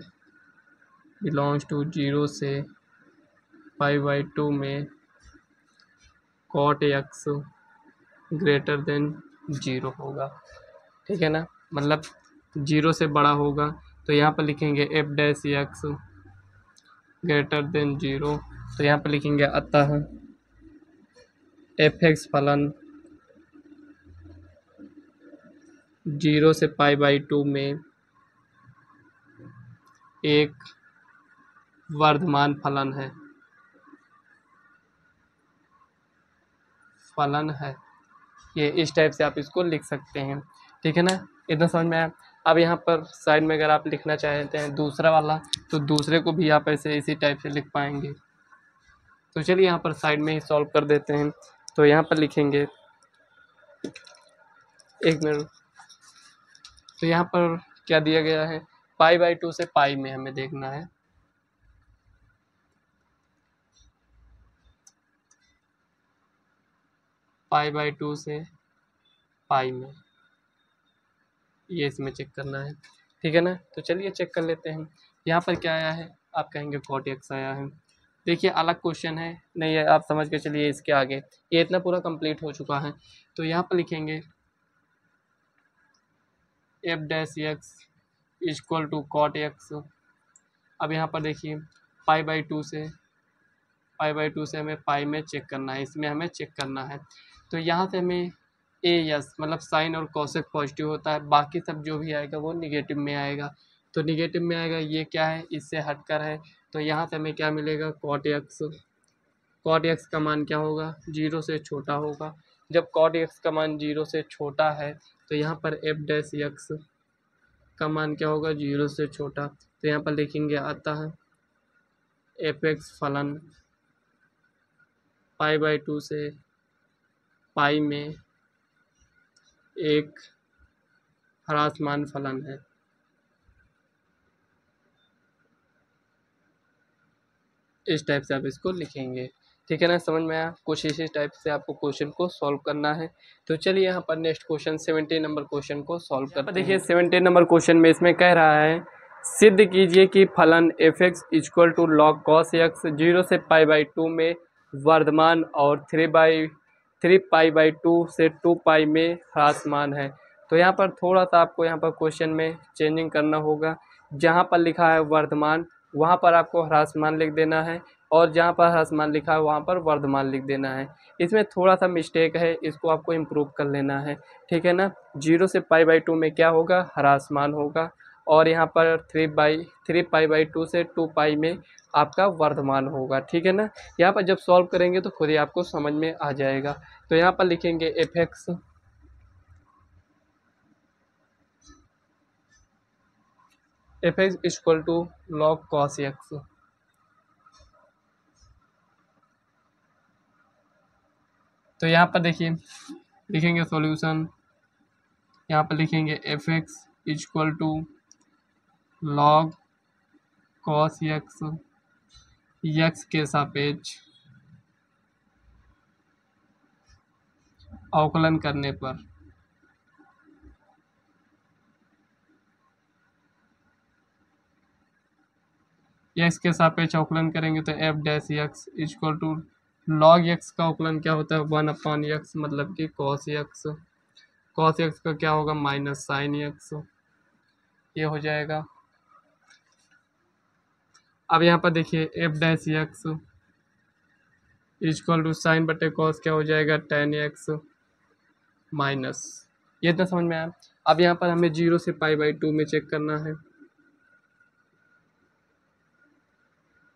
बिलोंग्स टू 0 से π/2 में कॉट एक्स ग्रेटर देन 0 होगा। ठीक है ना, मतलब 0 से बड़ा होगा। तो यहाँ पर लिखेंगे F dash x greater than 0। तो यहाँ पर लिखेंगे अतः एफ एक्स फलन 0 से π/2 में एक वर्धमान फलन है। ये इस टाइप से आप इसको लिख सकते हैं। ठीक है ना, इतना समझ में आया। अब यहाँ पर साइड में अगर आप लिखना चाहते हैं दूसरा वाला, तो दूसरे को भी आप ऐसे इसी टाइप से लिख पाएंगे। तो चलिए यहाँ पर साइड में ही सॉल्व कर देते हैं। तो यहाँ पर लिखेंगे, एक मिनट। तो यहाँ पर क्या दिया गया है, π/2 से पाई में हमें देखना है। π/2 से पाई में, ये इसमें चेक करना है। ठीक है ना, तो चलिए चेक कर लेते हैं। यहाँ पर क्या आया है, आप कहेंगे कॉट एक्स आया है। देखिए अलग क्वेश्चन है, नहीं है, आप समझ के चलिए इसके आगे। ये इतना पूरा कंप्लीट हो चुका है। तो यहाँ पर लिखेंगे F dash x equal to cot x. अब यहाँ पर देखिए π/2 से हमें पाई में चेक करना है, इसमें हमें चेक करना है। तो यहाँ से हमें ए यस मतलब साइन और कॉसेक पॉजिटिव होता है, बाकी सब जो भी आएगा वो निगेटिव में आएगा। तो निगेटिव में आएगा, ये क्या है, इससे हटकर है। तो यहाँ से हमें क्या मिलेगा, कॉट एक्स। कॉट एक्स का मान क्या होगा, 0 से छोटा होगा। जब कॉट एक्स का मान 0 से छोटा है तो यहाँ पर एफ डैश एक्स का मान क्या होगा, 0 से छोटा। तो यहाँ पर लिखेंगे अतः एफ एक्स फलन π/2 से पाई में एक ह्रासमान फलन है। इस टाइप से आप इसको लिखेंगे। ठीक है ना, समझ में आया। कुछ इसी टाइप से आपको क्वेश्चन को सॉल्व करना है। तो चलिए यहाँ पर नेक्स्ट क्वेश्चन 17 नंबर क्वेश्चन को सॉल्व करते हैं। देखिए 17 नंबर क्वेश्चन में इसमें कह रहा है, सिद्ध कीजिए कि फलन f x equal to log cos x 0 से π/2 में वर्धमान और 3π/2 से 2π में ह्रासमान है। तो यहाँ पर थोड़ा सा आपको यहाँ पर क्वेश्चन में चेंजिंग करना होगा। जहाँ पर लिखा है वर्धमान वहाँ पर आपको ह्रासमान लिख देना है, और जहाँ पर ह्रासमान लिखा है वहाँ पर वर्धमान लिख देना है। इसमें थोड़ा सा मिस्टेक है, इसको आपको इम्प्रूव कर लेना है। ठीक है ना, 0 से π/2 में क्या होगा, ह्रासमान होगा, और यहाँ पर 3π/2 से 2π में आपका वर्धमान होगा। ठीक है ना, यहाँ पर जब सॉल्व करेंगे तो खुद ही आपको समझ में आ जाएगा। तो यहाँ पर लिखेंगे f x equal to log cos x. तो यहाँ पर देखिए लिखेंगे सॉल्यूशन, यहाँ पर लिखेंगे f x equal to log cos x x के सापेक्ष अवकलन करने पर एक्स के सापेक्ष अवकलन करेंगे तो f dash x equal to log x का अवकलन क्या होता है, 1/x मतलब कि कॉस एक्स। कॉस एक्स का क्या होगा, माइनस साइन एक्स, ये हो जाएगा। अब यहाँ पर देखिए f dash x equal to sine बटे कॉस क्या हो जाएगा, tan एक्स माइनस, ये इतना समझ में आया। अब यहाँ पर हमें 0 से π/2 में चेक करना है,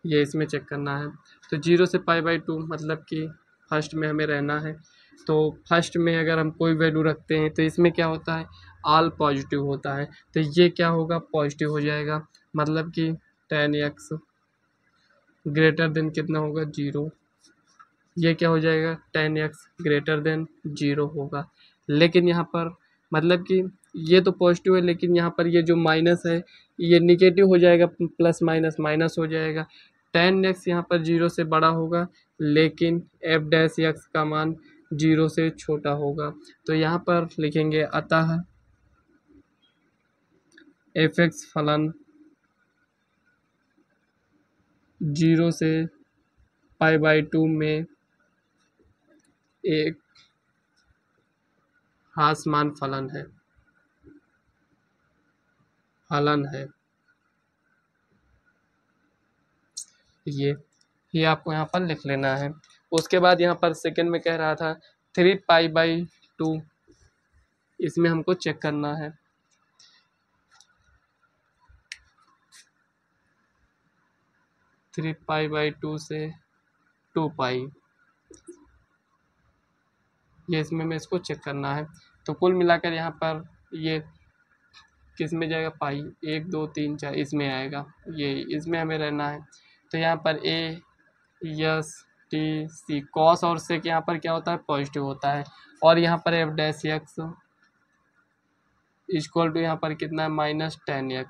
ये इसमें चेक करना है। तो 0 से π/2 मतलब कि फर्स्ट में हमें रहना है। तो फर्स्ट में अगर हम कोई वैल्यू रखते हैं तो इसमें क्या होता है, ऑल पॉजिटिव होता है। तो ये क्या होगा, पॉजिटिव हो जाएगा, मतलब कि tan एक्स ग्रेटर देन कितना होगा, 0। ये क्या हो जाएगा, tan एक्स ग्रेटर देन 0 होगा। लेकिन यहाँ पर मतलब कि ये तो पॉजिटिव है, लेकिन यहाँ पर ये जो माइनस है ये निगेटिव हो जाएगा, प्लस माइनस माइनस हो जाएगा। tan x यहाँ पर 0 से बड़ा होगा, लेकिन f डैश x का मान 0 से छोटा होगा। तो यहाँ पर लिखेंगे अतः fx फलन 0 से π/2 में एक ह्रासमान फलन है, ये आपको यहाँ पर लिख लेना है। उसके बाद यहाँ पर सेकंड में कह रहा था 3π/2, इसमें हमको चेक करना है। 3π/2 से 2π, ये इसमें मैं इसको चेक करना है। तो कुल मिलाकर यहाँ पर ये किस में जाएगा, पाई 1 2 3 4 इसमें आएगा, ये इसमें हमें रहना है। तो यहाँ पर ए यस टी सी कॉस और सेक यहाँ पर क्या होता है, पॉजिटिव होता है। और यहाँ पर f dash x equal to यहाँ पर कितना है, -10x,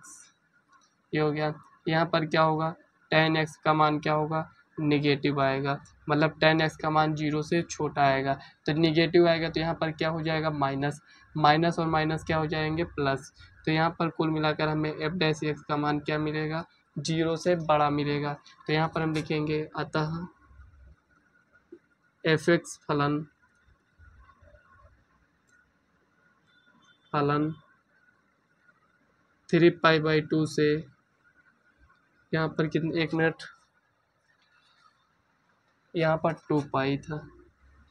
ये हो गया। यहाँ पर क्या होगा, tan x का मान क्या होगा, निगेटिव आएगा, मतलब tan x का मान 0 से छोटा आएगा। तो निगेटिव आएगा तो यहाँ पर क्या हो जाएगा, माइनस, माइनस और माइनस क्या हो जाएंगे, प्लस। तो यहाँ पर कुल मिलाकर हमें एफ डैश एक्स का मान क्या मिलेगा, 0 से बड़ा मिलेगा। तो यहाँ पर हम लिखेंगे अतः एफ एक्स फलन 3π/2 से, यहाँ पर कितने, 1 मिनट, यहाँ पर 2π था,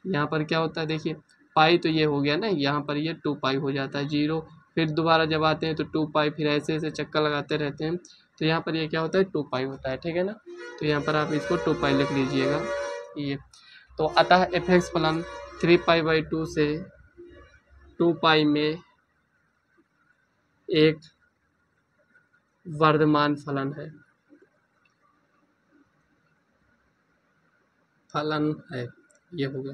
यहाँ पर क्या होता है देखिए, पाई तो ये हो गया ना, यहाँ पर ये 2π हो जाता है 0, फिर दोबारा जब आते हैं तो 2π, फिर ऐसे ऐसे चक्कर लगाते रहते हैं, तो यहाँ पर ये क्या होता है, 2π होता है, ठीक है ना। तो यहाँ पर आप इसको 2π लिख लीजिएगा ये। तो अतः एफ एक्स फलन 3π/2 से 2π में एक वर्धमान फलन है, ये हो गया।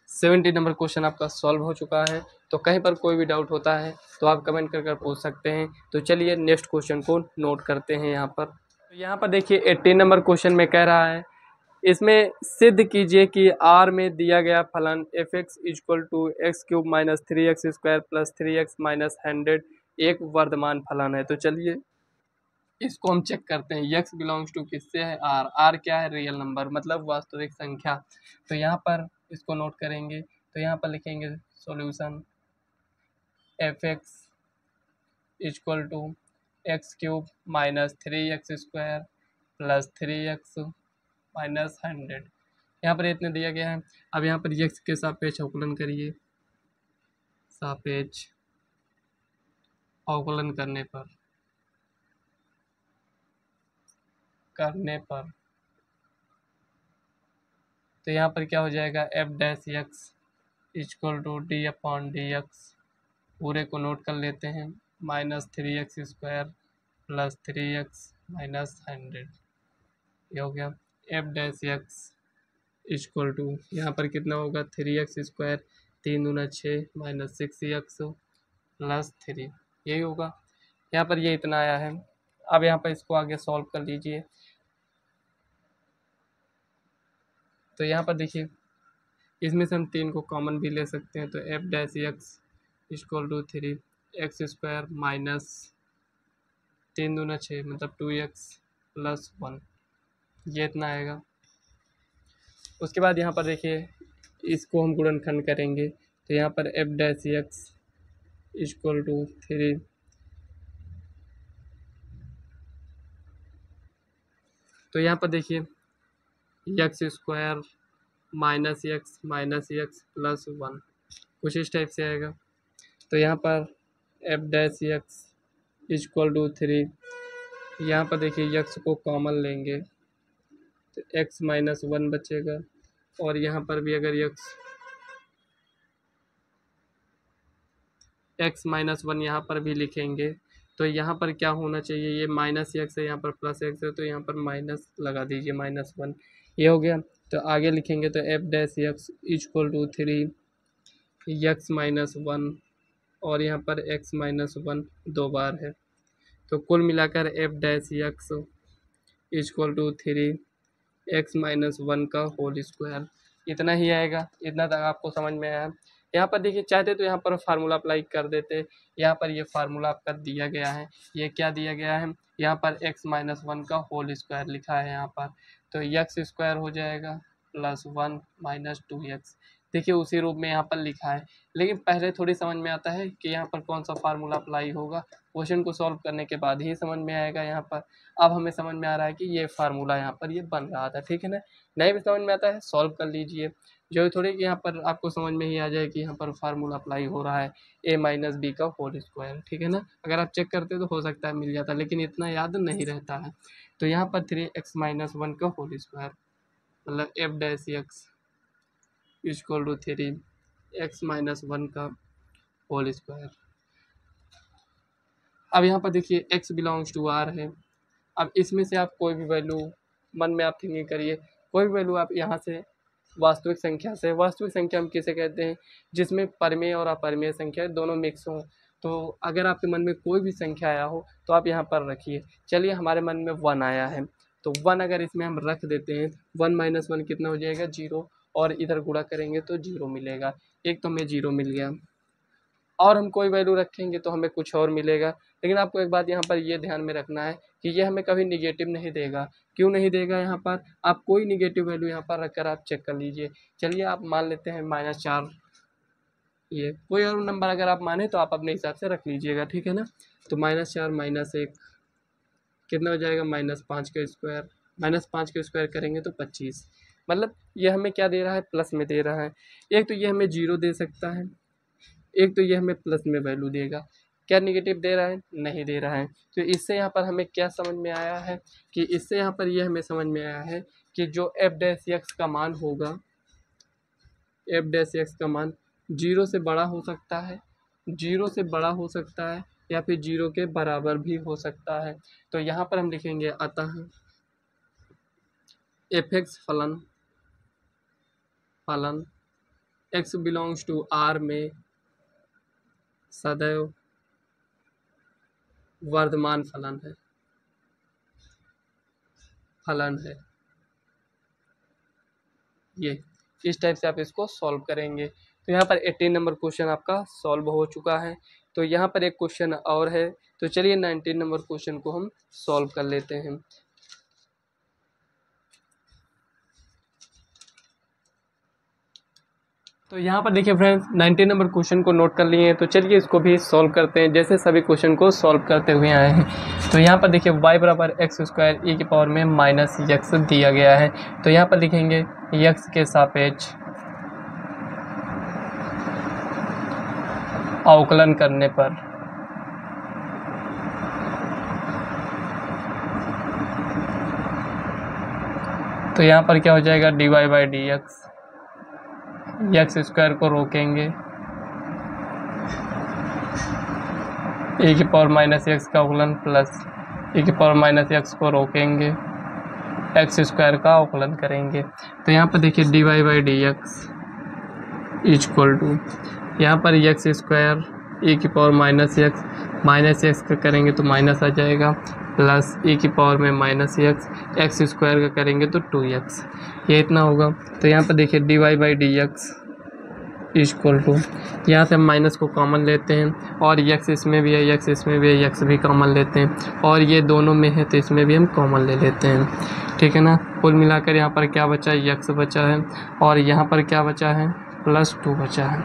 70 नंबर क्वेश्चन आपका सॉल्व हो चुका है। तो कहीं पर कोई भी डाउट होता है तो आप कमेंट कर पूछ सकते हैं। तो चलिए नेक्स्ट क्वेश्चन को नोट करते हैं यहाँ पर। तो यहाँ पर देखिए 18 नंबर क्वेश्चन में कह रहा है, इसमें सिद्ध कीजिए कि R में दिया गया फलन f x equal to x³ - 3x² + 3x - 100 एक वर्धमान फलन है। तो चलिए इसको हम चेक करते हैं। x बिलोंग्स टू किससे है, r क्या है, रियल नंबर, मतलब वास्तविक संख्या। तो यहाँ पर इसको नोट करेंगे, तो यहाँ पर लिखेंगे solution f x equal to x³ - 3x² + 3x - 100, यहाँ पर इतने दिया गया है। अब यहाँ पर x के सापेक्ष अवकलन करिए, सापेक्ष अवकलन करने पर तो यहाँ पर क्या हो जाएगा, f dash x equal to d/dx, पूरे को नोट कर लेते हैं, -3x² + 3x - 100, ये हो गया। F dash x equal to यहाँ पर कितना होगा, 3x², 3 दूना 6 -6x + 3, यही होगा। यहाँ पर ये इतना आया है। अब यहाँ पर इसको आगे सॉल्व कर लीजिए। तो यहाँ पर देखिए इसमें से हम 3 को कॉमन भी ले सकते हैं। तो f dash x equal to 3x² minus 3 दूना 6 मतलब 2x + 1, ये इतना आएगा। उसके बाद यहाँ पर देखिए इसको हम गुणनखंड करेंगे। तो यहाँ पर f dash x equal to 3, तो यहाँ पर देखिए x² -x + 1 कुछ इस टाइप से आएगा। तो यहाँ पर f dash x equal to 3, यहाँ पर देखिए x को कॉमन लेंगे तो x - 1 बचेगा, और यहाँ पर भी अगर x - 1 यहाँ पर भी लिखेंगे तो यहाँ पर क्या होना चाहिए, ये -x है, यहाँ पर +x है, तो यहाँ पर माइनस लगा दीजिए, -1, ये हो गया। तो आगे लिखेंगे तो f dash x equal to 3x - 1 और यहाँ पर x-1 2 बार है। तो कुल मिलाकर f-x इक्वल टू 3x-1 का होल स्क्वायर, इतना ही आएगा। इतना तक आपको समझ में आया। यहाँ पर देखिए, चाहते तो यहाँ पर फार्मूला अप्लाई कर देते। यहाँ पर ये फार्मूला आपका दिया गया है। ये क्या दिया गया है, यहाँ पर x-1 का होल स्क्वायर लिखा है यहाँ पर, तो x स्क्वायर हो जाएगा +1 - 2x। देखिए उसी रूप में यहाँ पर लिखा है, लेकिन पहले थोड़ी समझ में आता है कि यहाँ पर कौन सा फार्मूला अप्लाई होगा। क्वेश्चन को सॉल्व करने के बाद ही समझ में आएगा यहाँ पर। अब हमें समझ में आ रहा है कि ये फार्मूला यहाँ पर ये बन रहा था, ठीक है ना। नहीं भी समझ में आता है सॉल्व कर लीजिए, जो थोड़ी कि यहाँ पर आपको समझ में ही आ जाए कि यहाँ पर फार्मूला अप्लाई हो रहा है a-b का होल स्क्वायर, ठीक है ना। अगर आप चेक करते तो हो सकता है मिल जाता, लेकिन इतना याद नहीं रहता है। तो यहाँ पर 3x-1 का होल स्क्वायर मतलब f-x इक्वल टू 3x-1 का होल स्क्वायर। अब यहाँ पर देखिए x बिलोंग्स टू r है। अब इसमें से आप कोई भी वैल्यू मन में आप थिंकिंग करिए, कोई भी वैल्यू आप यहाँ से वास्तविक संख्या से, वास्तविक संख्या हम किसे कहते हैं, जिसमें परमेय और अपरमेय संख्या दोनों मिक्स हों। तो अगर आपके मन में कोई भी संख्या आया हो तो आप यहाँ पर रखिए। चलिए हमारे मन में 1 आया है, तो 1 अगर इसमें हम रख देते हैं, 1 - 1 कितना हो जाएगा 0, और इधर गुणा करेंगे तो 0 मिलेगा। एक तो हमें 0 मिल गया, और हम कोई वैल्यू रखेंगे तो हमें कुछ और मिलेगा। लेकिन आपको एक बात यहाँ पर ये ध्यान में रखना है कि ये हमें कभी निगेटिव नहीं देगा। क्यों नहीं देगा, यहाँ पर आप कोई निगेटिव वैल्यू यहाँ पर रखकर आप चेक कर लीजिए। चलिए आप मान लेते हैं -4, ये कोई और नंबर अगर आप माने तो आप अपने हिसाब से रख लीजिएगा, ठीक है ना। तो -4 - 1 कितना हो जाएगा -5 का स्क्वायर, -5 का स्क्वायर करेंगे तो 25। मतलब ये हमें क्या दे रहा है, प्लस में दे रहा है। एक तो ये हमें 0 दे सकता है, एक तो ये हमें प्लस में वैल्यू देगा। क्या निगेटिव दे रहा है, नहीं दे रहा है। तो इससे यहाँ पर हमें क्या समझ में आया है कि इससे यहाँ पर ये हमें समझ में आया है कि जो f-x का मान होगा, f-x का मान 0 से बड़ा हो सकता है, 0 से बड़ा हो सकता है, या फिर 0 के बराबर भी हो सकता है। तो यहाँ पर हम लिखेंगे अतः f(x) फलन x बिलोंग्स टू r में सदैव वर्धमान फलन है। ये इस टाइप से आप इसको सॉल्व करेंगे। तो यहाँ पर 18 नंबर क्वेश्चन आपका सॉल्व हो चुका है। तो यहाँ पर एक क्वेश्चन और है, तो चलिए 19 नंबर क्वेश्चन को हम सॉल्व कर लेते हैं। तो यहाँ पर देखिए फ्रेंड्स, 19 नंबर क्वेश्चन को नोट कर लिए हैं, तो चलिए इसको भी सॉल्व करते हैं जैसे सभी क्वेश्चन को सॉल्व करते हुए आए हैं। तो यहाँ पर देखिए y बराबर x स्क्वायर e की पावर में -x दिया गया है। तो यहाँ पर लिखेंगे x के सापेक्ष अवकलन करने पर तो यहाँ पर क्या हो जाएगा dy/dx, x स्क्वायर को रोकेंगे, e की पावर -x का अवकलन प्लस e की पावर -x को रोकेंगे, x स्क्वायर का अवकलन करेंगे। तो यहाँ पर देखिए dy/dx इक्वल टू, यहाँ पर x स्क्वायर e की पावर -x का करेंगे तो माइनस आ जाएगा, प्लस e की पावर में -x स्क्वायर का करेंगे तो 2x, ये इतना होगा। तो यहाँ पर देखिए dy/dx इक्वल टू, यहाँ से हम माइनस को कॉमन लेते हैं, और x इसमें भी है, x इसमें भी है, x भी कॉमन लेते हैं, और ये दोनों में है तो इसमें भी हम कॉमन ले लेते हैं, ठीक है ना। कुल मिलाकर यहाँ पर क्या बचा है, x बचा है, और यहाँ पर क्या बचा है, +2 बचा है,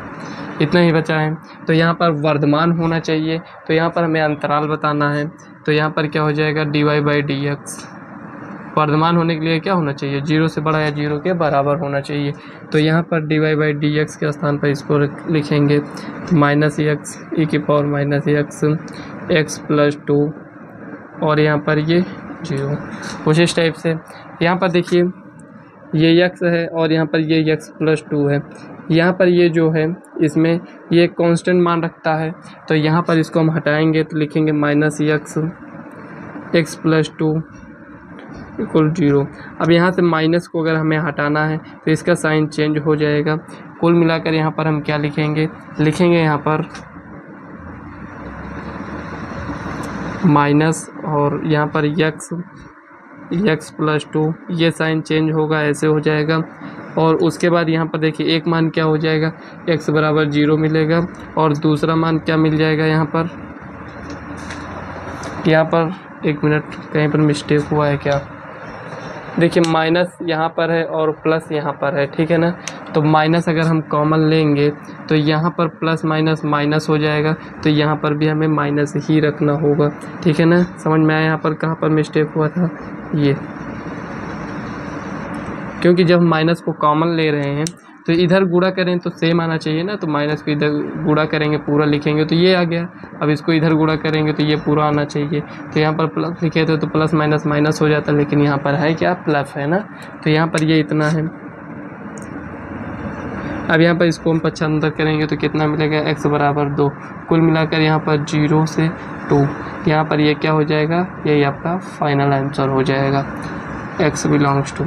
इतना ही बचा है। तो यहाँ पर वर्धमान होना चाहिए, तो यहाँ पर हमें अंतराल बताना है। तो यहाँ पर क्या हो जाएगा dy/dx, वर्धमान होने के लिए क्या होना चाहिए, 0 से बड़ा या 0 के बराबर होना चाहिए। तो यहाँ पर dy/dx के स्थान पर इसको लिखेंगे -x e की पावर -x +2, और यहाँ पर ये 0, कुछ इस टाइप से। यहाँ पर देखिए ये x है और यहाँ पर ये x +2 है। यहाँ पर ये जो है इसमें ये कांस्टेंट मान रखता है, तो यहाँ पर इसको हम हटाएंगे तो लिखेंगे -x +2 इक्वल 0। अब यहाँ से माइनस को अगर हमें हटाना है तो इसका साइन चेंज हो जाएगा। कुल मिलाकर यहाँ पर हम क्या लिखेंगे, यहाँ पर माइनस और यहाँ पर x प्लस 2, ये साइन चेंज होगा, ऐसे हो जाएगा। और उसके बाद यहाँ पर देखिए एक मान क्या हो जाएगा, x बराबर 0 मिलेगा और दूसरा मान क्या मिल जाएगा यहाँ पर एक मिनट, कहीं पर मिस्टेक हुआ है क्या, देखिए माइनस यहाँ पर है और प्लस यहाँ पर है, ठीक है ना। तो माइनस अगर हम कॉमन लेंगे तो यहाँ पर प्लस माइनस माइनस हो जाएगा, तो यहाँ पर भी हमें माइनस ही रखना होगा, ठीक है ना। समझ में आया यहाँ पर कहाँ पर मिस्टेक हुआ था, ये क्योंकि जब हम माइनस को कॉमन ले रहे हैं तो इधर गुणा करें तो सेम आना चाहिए ना, तो माइनस को इधर गुणा करेंगे पूरा लिखेंगे तो ये आ गया। अब इसको इधर गुणा करेंगे तो ये पूरा आना चाहिए, तो यहाँ पर प्लस लिखे थे तो प्लस माइनस माइनस हो जाता, लेकिन यहाँ पर है क्या, प्लस है ना, तो यहाँ पर ये इतना है। अब यहाँ पर इसको हम पक्षांतर करेंगे तो कितना मिलेगा, x बराबर 2, कुल मिलाकर यहाँ पर 0 से 2, यहाँ पर ये क्या हो जाएगा, यही आपका फाइनल आंसर हो जाएगा, x बिलोंग्स टू,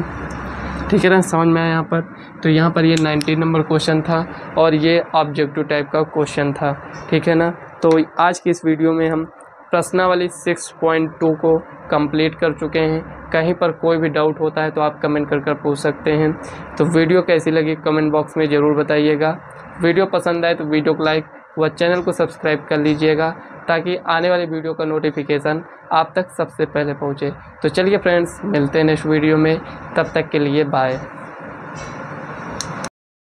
ठीक है ना। समझ में आया यहाँ पर। तो यहाँ पर ये 19 नंबर क्वेश्चन था और ये ऑब्जेक्टिव टाइप का क्वेश्चन था, ठीक है ना। तो आज की इस वीडियो में हम प्रश्नावली 6.2 को कंप्लीट कर चुके हैं। कहीं पर कोई भी डाउट होता है तो आप कमेंट कर पूछ सकते हैं। तो वीडियो कैसी लगी कमेंट बॉक्स में ज़रूर बताइएगा। वीडियो पसंद आए तो वीडियो को लाइक व चैनल को सब्सक्राइब कर लीजिएगा, ताकि आने वाली वीडियो का नोटिफिकेशन आप तक सबसे पहले पहुंचे। तो चलिए फ्रेंड्स, मिलते हैं नेक्स्ट वीडियो में, तब तक के लिए बाय।